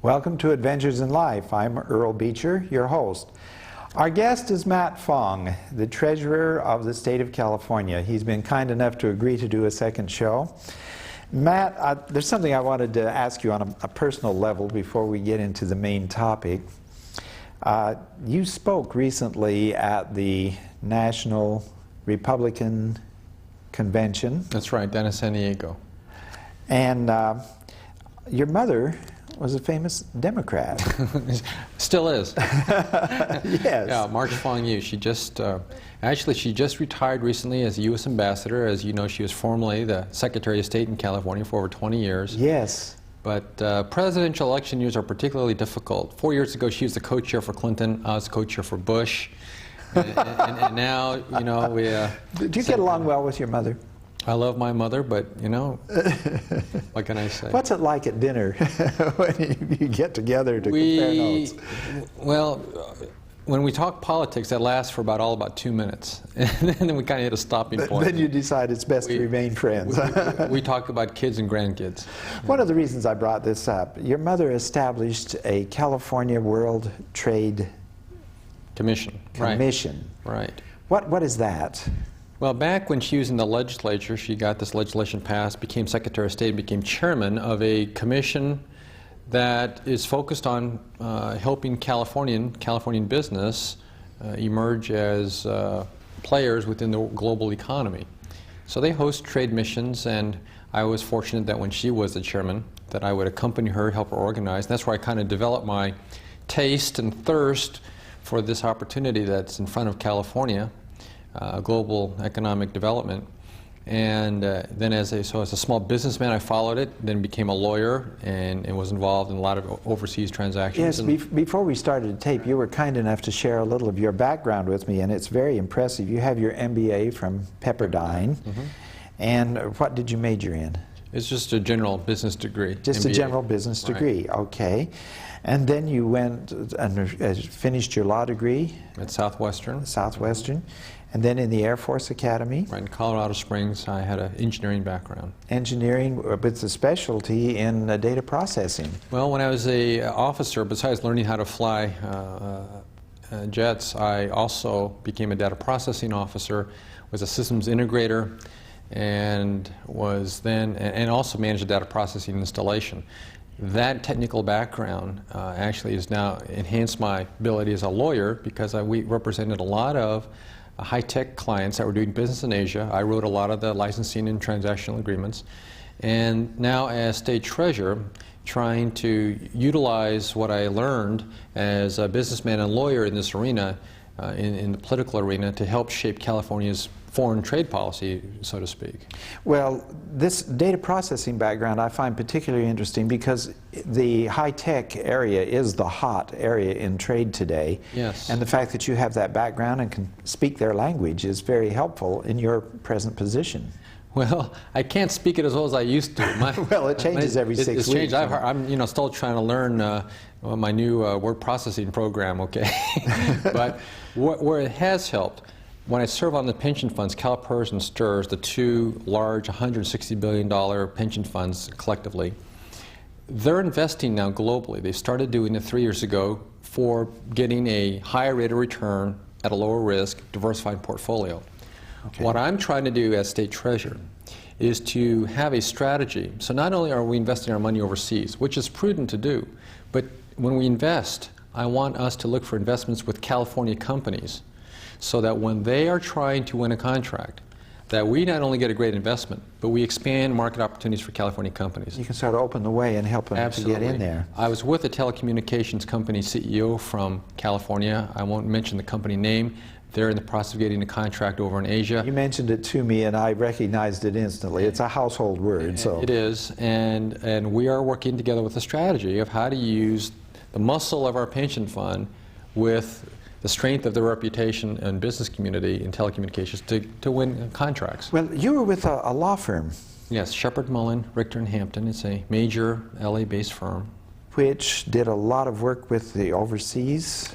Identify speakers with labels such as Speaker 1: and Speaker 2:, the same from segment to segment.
Speaker 1: Welcome to Adventures in Life. I'm Earl Beecher, your host. Our guest is Matt Fong, the Treasurer of the State of California. He's been kind enough to agree to do a second show. Matt, there's something I wanted to ask you on a personal level before we get into the main topic. You spoke recently at the National Republican Convention.
Speaker 2: That's right, down in San Diego.
Speaker 1: And your mother was a famous Democrat.
Speaker 2: Still is.
Speaker 1: Yes.
Speaker 2: Yeah, March Fong Yu. She just, actually, she just retired recently as a U.S. ambassador. As you know, she was formerly the Secretary of State in California for over 20 years.
Speaker 1: Yes.
Speaker 2: But presidential election years are particularly difficult. 4 years ago, she was the co-chair for Clinton. I was the co-chair for Bush. and now, you know, we...
Speaker 1: Do you get along well with your mother?
Speaker 2: I love my mother, but, you know, what can I say?
Speaker 1: What's it like at dinner when you get together to compare notes?
Speaker 2: Well, when we talk politics, that lasts for about 2 minutes. And then we kind of hit a stopping point.
Speaker 1: Then you decide it's best to remain friends.
Speaker 2: We talk about kids and grandkids.
Speaker 1: One of the reasons I brought this up, your mother established a California World Trade
Speaker 2: Commission. Right.
Speaker 1: What is that?
Speaker 2: Well, back when she was in the legislature, she got this legislation passed, became Secretary of State, became chairman of a commission that is focused on helping Californian business emerge as players within the global economy. So they host trade missions, and I was fortunate that when she was the chairman, that I would accompany her, help her organize. And that's where I kind of developed my taste and thirst for this opportunity that's in front of California. Global economic development, and then as a small businessman, I followed it. Then became a lawyer and was involved in a lot of overseas transactions.
Speaker 1: Yes. Before we started to tape, you were kind enough to share a little of your background with me, and it's very impressive. You have your MBA from Pepperdine, and what did you major in?
Speaker 2: It's just a general business degree.
Speaker 1: Just MBA. A general business degree. Right. Okay. And then you went and finished your law degree
Speaker 2: at Southwestern.
Speaker 1: And then in the Air Force Academy.
Speaker 2: Right, in Colorado Springs, I had an engineering background.
Speaker 1: Engineering with a specialty in data processing.
Speaker 2: Well, when I was an officer, besides learning how to fly jets, I also became a data processing officer, was a systems integrator, and was then, and also managed a data processing installation. That technical background actually has now enhanced my ability as a lawyer, because we represented a lot of high-tech clients that were doing business in Asia. I wrote a lot of the licensing and transactional agreements. And now as state treasurer, trying to utilize what I learned as a businessman and lawyer in this arena, in the political arena, to help shape California's foreign trade policy, so to speak.
Speaker 1: Well, this data processing background I find particularly interesting because the high-tech area is the hot area in trade today.
Speaker 2: Yes.
Speaker 1: And the fact that you have that background and can speak their language is very helpful in your present position.
Speaker 2: Well, I can't speak it as well as I used to.
Speaker 1: Well, it changes every 6 weeks.
Speaker 2: It's changed. I'm still trying to learn my new word processing program, okay? But where it has helped, when I serve on the pension funds, CalPERS and STRS, the two large $160 billion pension funds collectively, they're investing now globally. They started doing it 3 years ago for getting a higher rate of return at a lower risk, diversified portfolio. Okay. What I'm trying to do as state treasurer is to have a strategy. So not only are we investing our money overseas, which is prudent to do, but when we invest, I want us to look for investments with California companies, so that when they are trying to win a contract, that we not only get a great investment, but we expand market opportunities for California companies.
Speaker 1: You can sort of open the way and help them Absolutely. To get in there.
Speaker 2: I was with a telecommunications company CEO from California. I won't mention the company name. They're in the process of getting a contract over in Asia.
Speaker 1: You mentioned it to me, and I recognized it instantly. It's a household word. So
Speaker 2: it is, and we are working together with a strategy of how to use the muscle of our pension fund with the strength of the reputation and business community in telecommunications to win contracts.
Speaker 1: Well, you were with a law firm.
Speaker 2: Yes, Shepard Mullen, Richter and Hampton. It's a major LA-based firm.
Speaker 1: Which did a lot of work with the overseas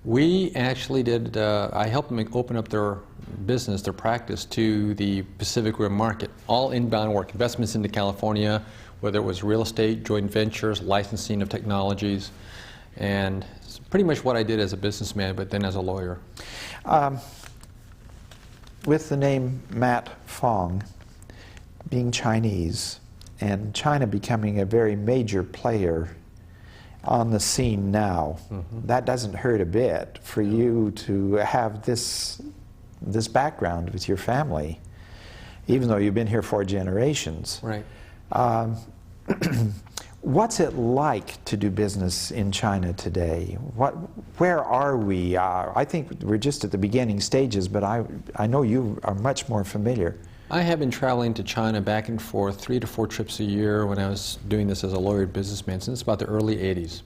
Speaker 2: We actually did, I helped them open up their business, their practice to the Pacific Rim market. All inbound work, investments into California, whether it was real estate, joint ventures, licensing of technologies, and it's pretty much what I did as a businessman, but then as a lawyer.
Speaker 1: With the name Matt Fong, being Chinese, and China becoming a very major player on the scene now, that doesn't hurt a bit for you to have this background with your family, even though you've been here 4 generations.
Speaker 2: Right.
Speaker 1: What's it like to do business in China today? Where are we? I think we're just at the beginning stages, but I know you are much more familiar.
Speaker 2: I have been traveling to China back and forth 3 to 4 trips a year when I was doing this as a lawyer businessman since about the early 80s.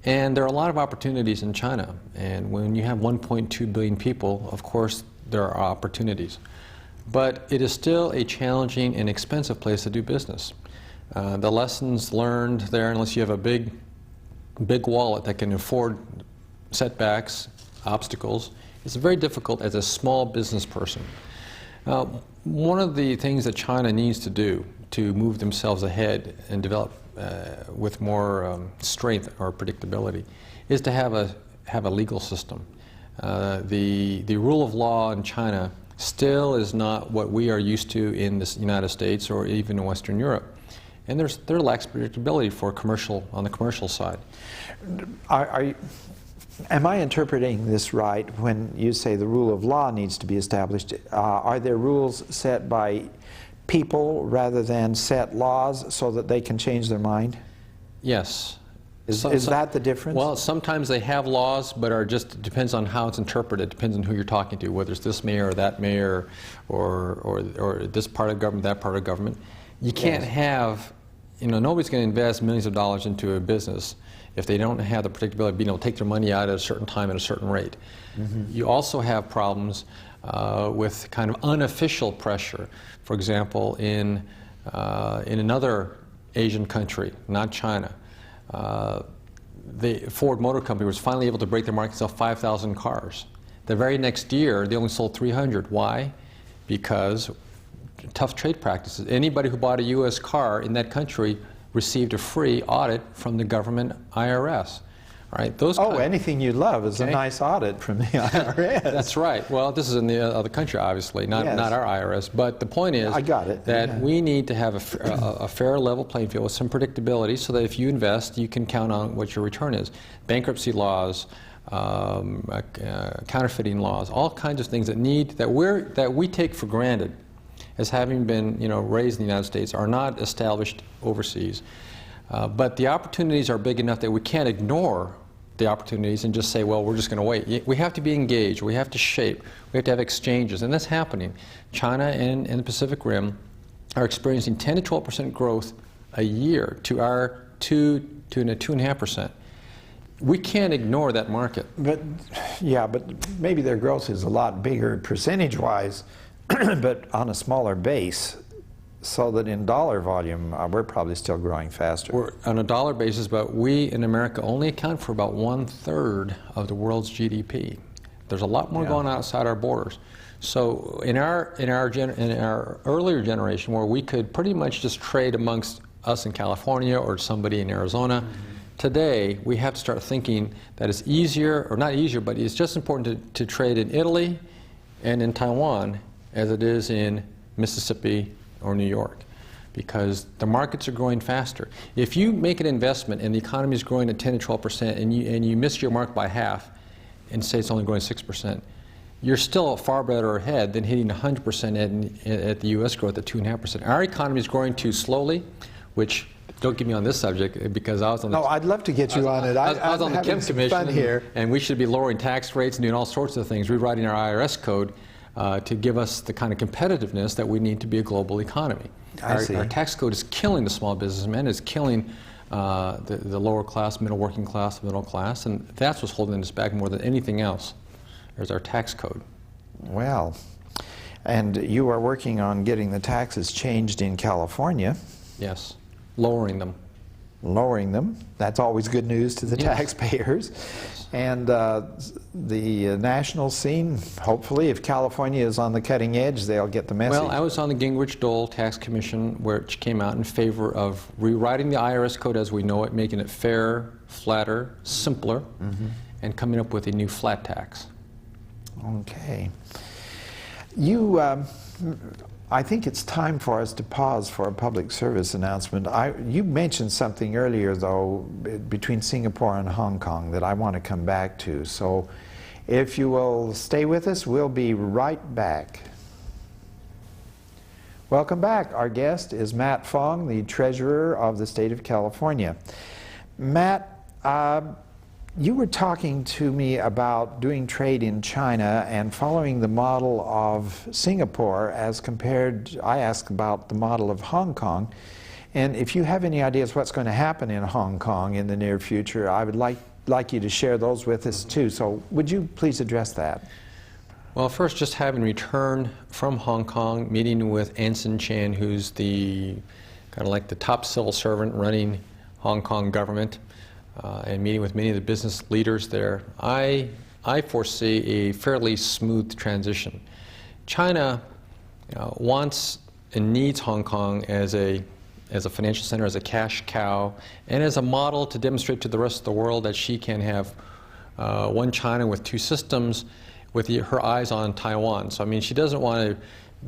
Speaker 2: And there are a lot of opportunities in China. And when you have 1.2 billion people, of course, there are opportunities. But it is still a challenging and expensive place to do business. The lessons learned there, unless you have a big wallet that can afford setbacks, obstacles, it's very difficult as a small business person. One of the things that China needs to do to move themselves ahead and develop with more strength or predictability is to have a legal system. The rule of law in China still is not what we are used to in the United States or even in Western Europe. And there lacks predictability on the commercial side.
Speaker 1: Am I interpreting this right when you say the rule of law needs to be established? Are there rules set by people rather than set laws so that they can change their mind?
Speaker 2: Yes.
Speaker 1: Is that the difference?
Speaker 2: Well, sometimes they have laws, but it depends on how it's interpreted. It depends on who you're talking to, whether it's this mayor or that mayor or this part of government, that part of government. You can't have, nobody's going to invest millions of dollars into a business if they don't have the predictability of being able to take their money out at a certain time at a certain rate. You also have problems with kind of unofficial pressure. For example, in another Asian country, not China, the Ford Motor Company was finally able to break their market and sell 5,000 cars. The very next year, they only sold 300. Why? Because tough trade practices. Anybody who bought a U.S. car in that country received a free audit from the government IRS. Right?
Speaker 1: Anything you love is a nice audit from the IRS.
Speaker 2: That's right. Well, this is in the other country, obviously, not our IRS. But the point is that we need to have a fair level playing field with some predictability so that if you invest, you can count on what your return is. Bankruptcy laws, counterfeiting laws, all kinds of things that we take for granted as having been raised in the United States are not established overseas. But the opportunities are big enough that we can't ignore the opportunities and just say, well, we're just going to wait. We have to be engaged. We have to shape. We have to have exchanges. And that's happening. China and the Pacific Rim are experiencing 10 to 12% growth a year to our 2.5%. We can't ignore that market.
Speaker 1: But maybe their growth is a lot bigger percentage-wise, but on a smaller base. So that in dollar volume, we're probably still growing faster.
Speaker 2: We're on a dollar basis, but we in America only account for about 1/3 of the world's GDP. There's a lot more going on outside our borders. So in our earlier generation, where we could pretty much just trade amongst us in California or somebody in Arizona, today we have to start thinking that it's easier, or not easier, but it's just important to trade in Italy and in Taiwan as it is in Mississippi or New York, because the markets are growing faster. If you make an investment and the economy is growing at 10 to 12% and you miss your mark by half and say it's only growing 6%, you're still far better ahead than hitting 100% at the U.S. growth at 2.5%. Our economy is growing too slowly, which, don't get me on this subject because I was on the...
Speaker 1: No, I'd love to get you on it.
Speaker 2: I was on the Chem Commission
Speaker 1: here.
Speaker 2: And we should be lowering tax rates and doing all sorts of things, rewriting our IRS code to give us the kind of competitiveness that we need to be a global economy. Our tax code is killing the small businessman, it's killing the lower class, working class, middle class, and that's what's holding us back more than anything else. There's our tax code.
Speaker 1: Well, and you are working on getting the taxes changed in California.
Speaker 2: Yes, lowering them.
Speaker 1: lowering them. That's always good news to the taxpayers. And the national scene, hopefully, if California is on the cutting edge, they'll get the message.
Speaker 2: Well, I was on the Gingrich-Dole Tax Commission, which came out in favor of rewriting the IRS code as we know it, making it fairer, flatter, simpler, and coming up with a new flat tax.
Speaker 1: Okay. I think it's time for us to pause for a public service announcement. You mentioned something earlier, though, between Singapore and Hong Kong that I want to come back to. So if you will stay with us, we'll be right back. Welcome back. Our guest is Matt Fong, the Treasurer of the State of California. Matt, you were talking to me about doing trade in China and following the model of Singapore as compared, I asked about the model of Hong Kong. And if you have any ideas what's going to happen in Hong Kong in the near future, I would like you to share those with us too. So would you please address that?
Speaker 2: Well, first, just having returned from Hong Kong, meeting with Anson Chan, who's the kind of like the top civil servant running Hong Kong government, and meeting with many of the business leaders there, I foresee a fairly smooth transition. China wants and needs Hong Kong as a financial center, as a cash cow, and as a model to demonstrate to the rest of the world that she can have one China with two systems with her eyes on Taiwan. So, I mean, she doesn't want to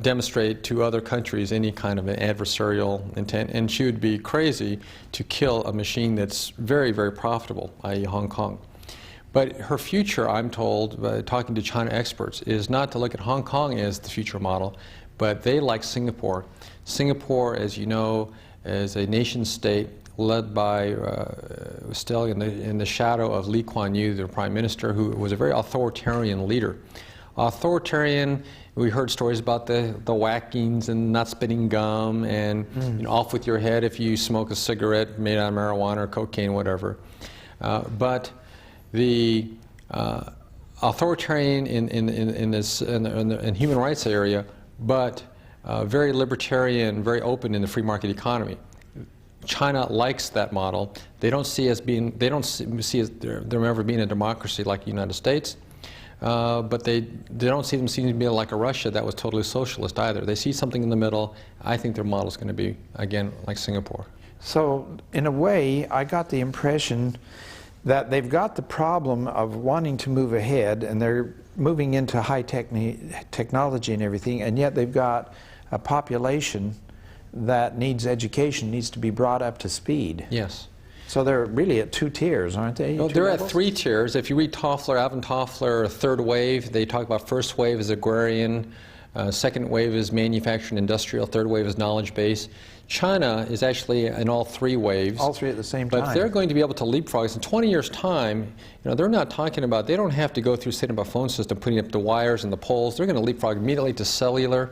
Speaker 2: demonstrate to other countries any kind of an adversarial intent, and she would be crazy to kill a machine that's very, very profitable, i.e. Hong Kong. But her future, I'm told, by talking to China experts, is not to look at Hong Kong as the future model, but they like Singapore. Singapore, as you know, is a nation state led by, still in the shadow of Lee Kuan Yew, the prime minister, who was a very authoritarian leader. Authoritarian, we heard stories about the whackings and not spitting gum and you know, off with your head if you smoke a cigarette made out of marijuana or cocaine, whatever. But the authoritarian in human rights area, but very libertarian, very open in the free market economy. China likes that model. They don't see as being, they don't see as there ever being a democracy like the United States. But they don't see them seeming to be like a Russia that was totally socialist either. They see something in the middle. I think their model is going to be, again, like Singapore.
Speaker 1: So, in a way, I got the impression that they've got the problem of wanting to move ahead, and they're moving into high technology and everything, and yet they've got a population that needs education, needs to be brought up to speed.
Speaker 2: Yes.
Speaker 1: So they're really at two tiers, aren't they?
Speaker 2: No, they're at three tiers. If you read Toffler, Alvin Toffler, third wave, they talk about first wave is agrarian, second wave is manufacturing industrial, third wave is knowledge base. China is actually in all three waves.
Speaker 1: All three at the same time.
Speaker 2: But they're going to be able to leapfrog us. In 20 years' time, you know, they're not talking about, they don't have to go through setting up a phone system, putting up the wires and the poles. They're going to leapfrog immediately to cellular,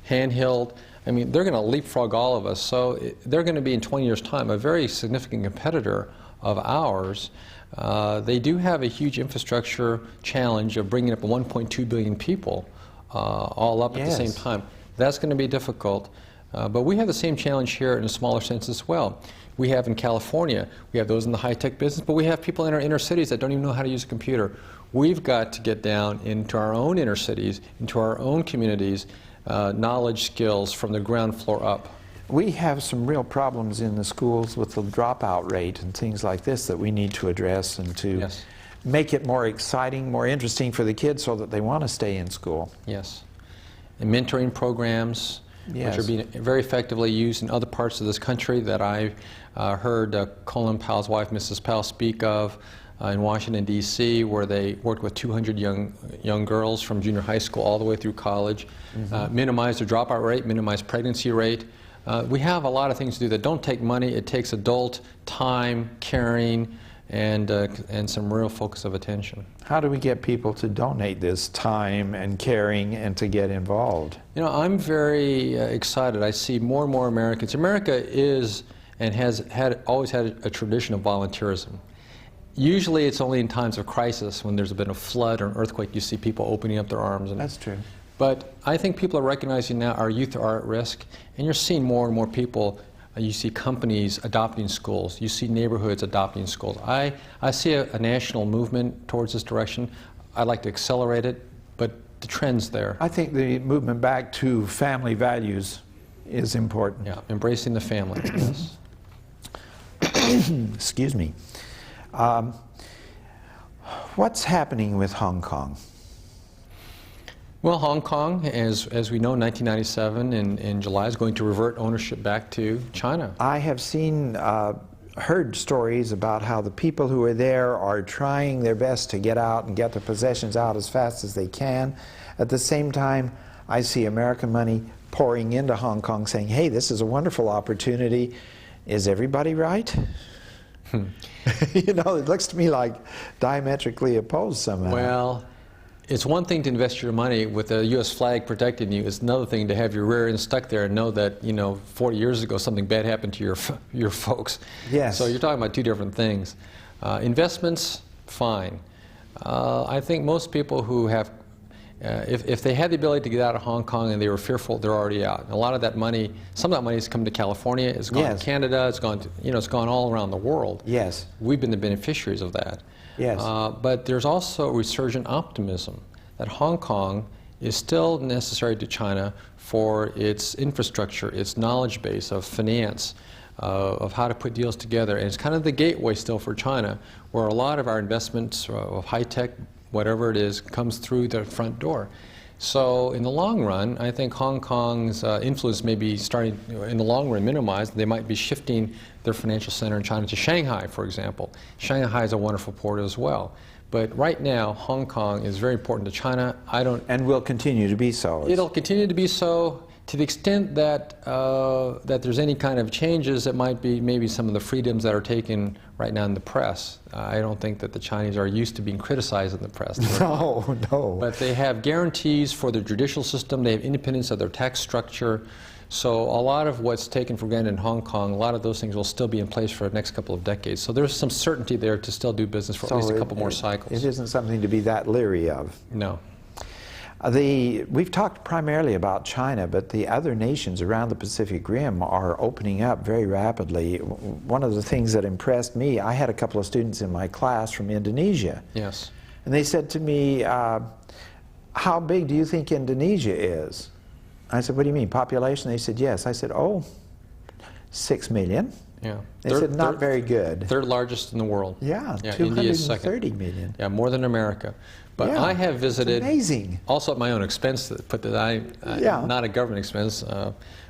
Speaker 2: handheld. I mean, they're going to leapfrog all of us. So they're going to be, in 20 years' time, a very significant competitor of ours. They do have a huge infrastructure challenge of bringing up 1.2 billion people all up at the same time. That's going to be difficult. But we have the same challenge here in a smaller sense as well. We have in California, we have those in the high-tech business, but we have people in our inner cities that don't even know how to use a computer. We've got to get down into our own inner cities, into our own communities, knowledge skills from the ground floor up.
Speaker 1: We have some real problems in the schools with the dropout rate and things like this that we need to address and to make it more exciting, more interesting for the kids so that they want to stay in school.
Speaker 2: Yes. And mentoring programs, which are being very effectively used in other parts of this country that I heard Colin Powell's wife, Mrs. Powell, speak of in Washington, D.C., where they worked with 200 young girls from junior high school all the way through college, minimize the dropout rate, minimize pregnancy rate. We have a lot of things to do that don't take money. It takes adult time, caring, and some real focus of attention.
Speaker 1: How do we get people to donate this time and caring and to get involved?
Speaker 2: You know, I'm very excited. I see more and more Americans. America is and has always had a tradition of volunteerism. Usually it's only in times of crisis, when there's been a flood or an earthquake, you see people opening up their arms.
Speaker 1: That's true.
Speaker 2: But I think people are recognizing now our youth are at risk, and you're seeing more and more people You see companies adopting schools. You see neighborhoods adopting schools. I see a national movement towards this direction. I'd like to accelerate it, but the trend's there.
Speaker 1: I think the movement back to family values is important.
Speaker 2: Yeah, embracing the family, yes.
Speaker 1: Excuse me. What's happening with Hong Kong?
Speaker 2: Well, Hong Kong, as we know, 1997 in July is going to revert ownership back to China.
Speaker 1: I have seen, heard stories about how the people who are there are trying their best to get out and get their possessions out as fast as they can. At the same time, I see American money pouring into Hong Kong saying, hey, this is a wonderful opportunity. Is everybody right? You know, it looks to me like diametrically opposed somehow.
Speaker 2: Well, it's one thing to invest your money with the U.S. flag protecting you. It's another thing to have your rear end stuck there and know that, you know, 40 years ago something bad happened to your folks.
Speaker 1: Yes.
Speaker 2: So you're talking about two different things. Investments, fine. I think most people who have, if they had the ability to get out of Hong Kong and they were fearful, they're already out. And a lot of that money, some of that money has come to California, it's gone to Canada, it's gone to, you know, it's gone all around the world.
Speaker 1: Yes.
Speaker 2: We've been the beneficiaries of that.
Speaker 1: Yes.
Speaker 2: But there's also resurgent optimism that Hong Kong is still necessary to China for its infrastructure, its knowledge base of finance, of how to put deals together. And it's kind of the gateway still for China, where a lot of our investments of high-tech, whatever it is, comes through the front door. So in the long run, I think Hong Kong's influence may be starting, in the long run, minimized. They might be shifting their financial center in China to Shanghai, for example. Shanghai is a wonderful port as well. But right now, Hong Kong is very important to China.
Speaker 1: And will continue to be so.
Speaker 2: It'll continue to be so to the extent that that there's any kind of changes. It might be maybe some of the freedoms that are taken right now in the press. I don't think that the Chinese are used to being criticized in the press.
Speaker 1: No, no.
Speaker 2: But they have guarantees for their judicial system. They have independence of their tax structure. So a lot of what's taken for granted in Hong Kong, a lot of those things will still be in place for the next couple of decades. So there's some certainty there to still do business for at least a couple more cycles.
Speaker 1: It isn't something to be that leery of.
Speaker 2: No.
Speaker 1: We've talked primarily about China, but the other nations around the Pacific Rim are opening up very rapidly. One of the things that impressed me, I had a couple of students in my class from Indonesia.
Speaker 2: Yes.
Speaker 1: And they said to me, how big do you think Indonesia is? I said, what do you mean, population? They said, yes. I said, oh, 6 million.
Speaker 2: Yeah.
Speaker 1: They said, not very good.
Speaker 2: Third largest in the world.
Speaker 1: Yeah,
Speaker 2: India is second.
Speaker 1: 230 million.
Speaker 2: Yeah, more than America. But
Speaker 1: yeah,
Speaker 2: I have visited,
Speaker 1: amazing.
Speaker 2: Also at my own expense, not a government expense,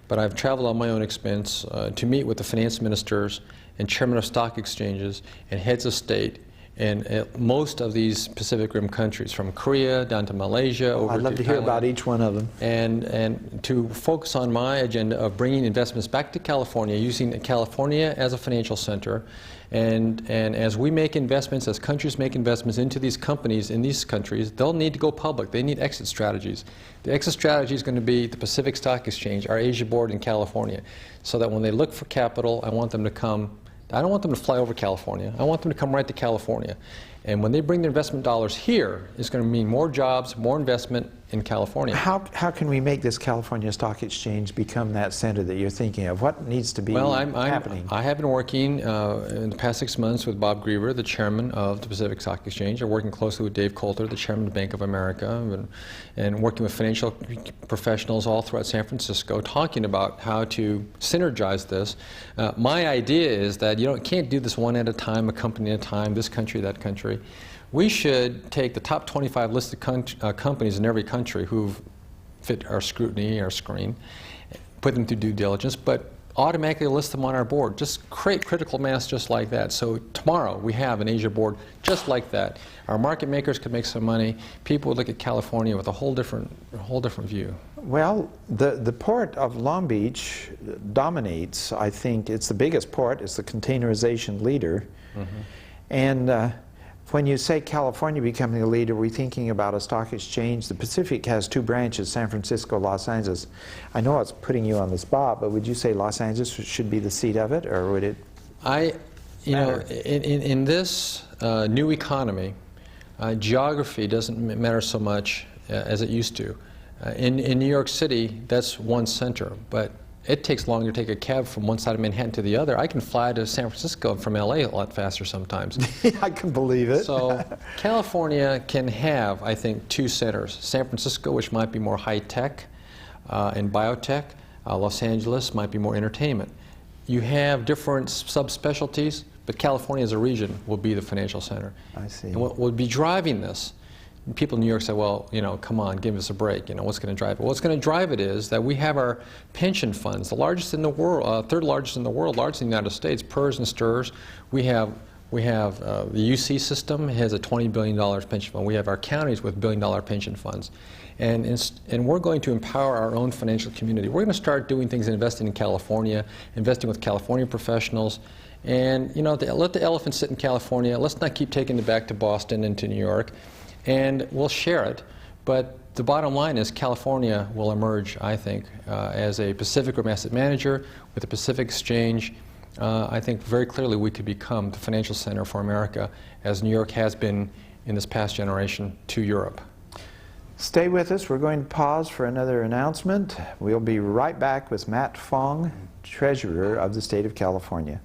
Speaker 2: but I've traveled on my own expense to meet with the finance ministers and chairmen of stock exchanges and heads of state in most of these Pacific Rim countries, from Korea down to Malaysia, over to
Speaker 1: I'd love to hear about each one of them.
Speaker 2: And to focus on my agenda of bringing investments back to California, using California as a financial center. And as we make investments, as countries make investments into these companies in these countries, they'll need to go public. They need exit strategies. The exit strategy is going to be the Pacific Stock Exchange, our Asia board in California, so that when they look for capital, I want them to come. I don't want them to fly over California. I want them to come right to California. And when they bring their investment dollars here, it's going to mean more jobs, more investment in California.
Speaker 1: How can we make this California Stock Exchange become that center that you're thinking of? What needs to be happening?
Speaker 2: I have been working in the past 6 months with Bob Griever, the chairman of the Pacific Stock Exchange. I'm working closely with Dave Coulter, the chairman of Bank of America, and working with financial professionals all throughout San Francisco, talking about how to synergize this. My idea is that you can't do this one at a time, a company at a time, this country, that country. We should take the top 25 listed companies in every country who fit our scrutiny, our screen, put them through due diligence, but automatically list them on our board. Just create critical mass just like that. So tomorrow we have an Asia board just like that. Our market makers could make some money. People would look at California with a whole different view.
Speaker 1: Well, the port of Long Beach dominates. I think it's the biggest port. It's the containerization leader. Mm-hmm. And when you say California becoming a leader, we're thinking about a stock exchange. The Pacific has 2 branches, San Francisco, Los Angeles. I know it's putting you on the spot, but would you say Los Angeles should be the seat of it, or would it matter?
Speaker 2: In this new economy, geography doesn't matter so much as it used to. In New York City, that's one center, but it takes longer to take a cab from one side of Manhattan to the other. I can fly to San Francisco from LA a lot faster sometimes.
Speaker 1: I can believe it.
Speaker 2: So California can have, I think, two centers. San Francisco, which might be more high-tech and biotech. Los Angeles might be more entertainment. You have different subspecialties, but California as a region will be the financial center.
Speaker 1: I see.
Speaker 2: And what will be driving this? People in New York say, well, you know, come on, give us a break. You know, what's going to drive it? What's going to drive it is that we have our pension funds, the largest in the world, third largest in the world, largest in the United States, PERS and STIRS. We have the UC system has a $20 billion pension fund. We have our counties with billion-dollar pension funds. And we're going to empower our own financial community. We're going to start doing things and investing in California, investing with California professionals. And, you know, let the elephant sit in California. Let's not keep taking it back to Boston and to New York. And we'll share it. But the bottom line is California will emerge, I think, as a Pacific Rim asset manager with a Pacific exchange. I think very clearly we could become the financial center for America, as New York has been in this past generation to Europe.
Speaker 1: Stay with us. We're going to pause for another announcement. We'll be right back with Matt Fong, Treasurer of the State of California.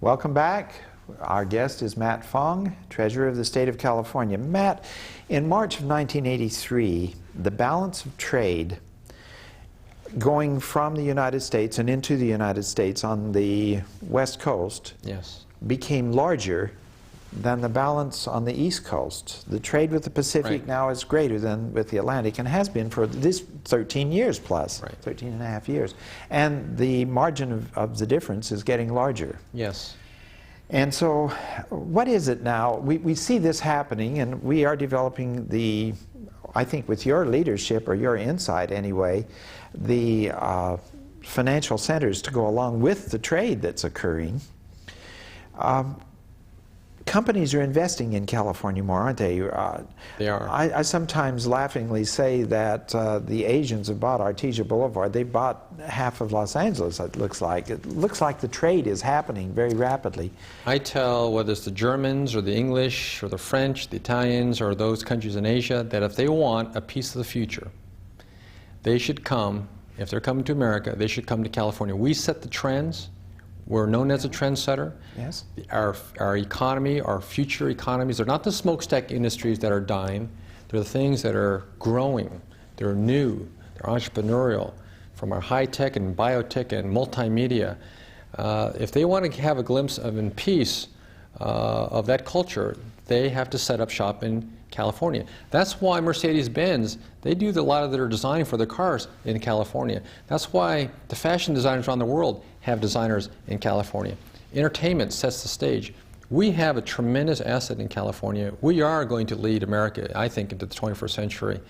Speaker 1: Welcome back. Our guest is Matt Fong, Treasurer of the State of California. Matt, in March of 1983, the balance of trade going from the United States and into the United States on the West Coast became larger than the balance on the East Coast. The trade with the Pacific now is greater than with the Atlantic and has been for this 13 years plus, 13 and a half years. And the margin of the difference is getting larger.
Speaker 2: Yes.
Speaker 1: And so what is it now? We see this happening, and we are developing the, I think with your leadership, or your insight anyway, the financial centers to go along with the trade that's occurring. Companies are investing in California more, aren't they?
Speaker 2: They are.
Speaker 1: I sometimes laughingly say that the Asians have bought Artesia Boulevard. They bought half of Los Angeles, it looks like. It looks like the trade is happening very rapidly.
Speaker 2: I tell whether it's the Germans or the English or the French, the Italians, or those countries in Asia, that if they want a piece of the future, they should come, if they're coming to America, they should come to California. We set the trends. We're known as a trendsetter.
Speaker 1: Yes.
Speaker 2: Our economy, our future economies, they're not the smokestack industries that are dying. They're the things that are growing. They're new. They're entrepreneurial. From our high-tech and biotech and multimedia. If they want to have a glimpse of in peace of that culture, they have to set up shop in California. That's why Mercedes-Benz, they do a lot of their designing for their cars in California. That's why the fashion designers around the world have designers in California. Entertainment sets the stage. We have a tremendous asset in California. We are going to lead America, I think, into the 21st century.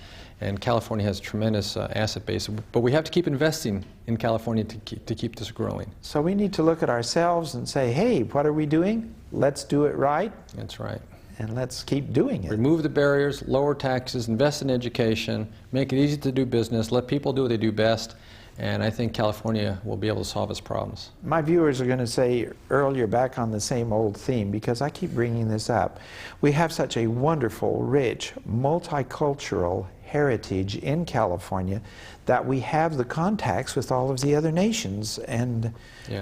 Speaker 2: And California has a tremendous asset base. But we have to keep investing in California to keep this growing.
Speaker 1: So we need to look at ourselves and say, hey, what are we doing? Let's do it right.
Speaker 2: That's right.
Speaker 1: And let's keep doing it.
Speaker 2: Remove the barriers, lower taxes, invest in education, make it easy to do business, let people do what they do best, and I think California will be able to solve its problems.
Speaker 1: My viewers are going to say, Earl, you're back on the same old theme, because I keep bringing this up. We have such a wonderful, rich, multicultural heritage in California that we have the contacts with all of the other nations, and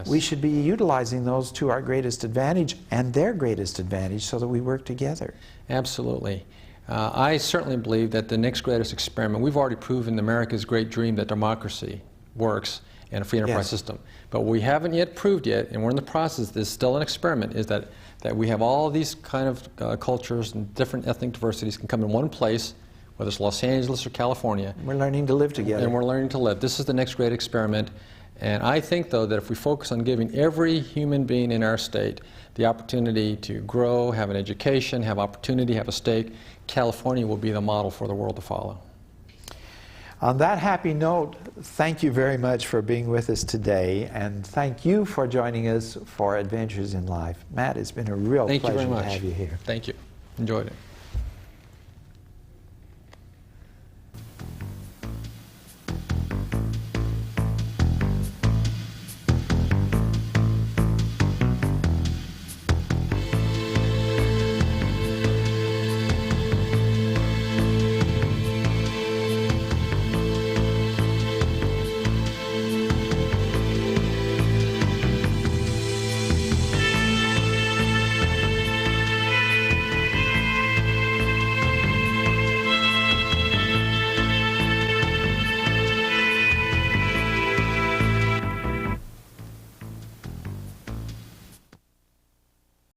Speaker 1: we should be utilizing those to our greatest advantage and their greatest advantage so that we work together.
Speaker 2: Absolutely. I certainly believe that the next greatest experiment, we've already proven America's great dream that democracy works in a free enterprise system. But what we haven't yet proved yet, and we're in the process, this is still an experiment, is that we have all these kind of cultures and different ethnic diversities can come in one place, whether it's Los Angeles or California.
Speaker 1: We're learning to live together.
Speaker 2: And we're learning to live. This is the next great experiment. And I think, though, that if we focus on giving every human being in our state the opportunity to grow, have an education, have opportunity, have a stake, California will be the model for the world to follow.
Speaker 1: On that happy note, thank you very much for being with us today, and thank you for joining us for Adventures in Life. Matt, it's been a real pleasure to have you here.
Speaker 2: Thank you. Enjoyed it.